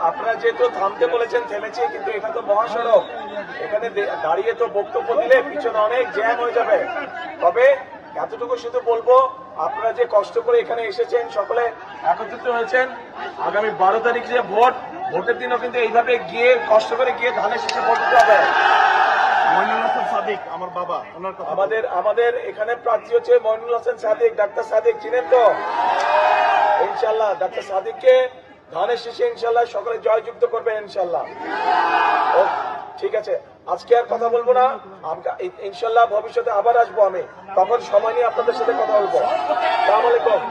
আপনারা যেহেতু থামতে বলেছেন থেমেছি, কিন্তু এটা তো মহাসড়ক, এখানে দাঁড়িয়ে তো বক্তব্য দিলে পিছনে অনেক জ্যাম হয়ে যাবে। তবে এতটুকু শুধু বলবো, আপনারা যে কষ্ট করে এখানে এসেছেন, সকলে একত্রিত হয়েছেন, আগামী 12 তারিখ যে ভোটের দিনও কিন্তু এইভাবে গিয়ে কষ্ট করে গিয়ে ধানের শেষে ভোট দিতে হবে। আমার বাবা, আমাদের এখানে প্রার্থী হচ্ছে মইনুল হোসেন সাদিক, ডাক্তার সাদিক চিনেন তো? ইনশাল্লাহ ডাক্তার সাদিককে ধানের শেষে ইনশাল্লাহ সকলে জয়যুক্ত করবেন ইনশাল্লাহ। ও ঠিক আছে, আজকে আর কথা বলবো না, ইনশাল্লাহ ভবিষ্যতে আবার আসবো আমি, তখন সময় নিয়ে আপনাদের সাথে কথা বলবো। আসসালামু আলাইকুম।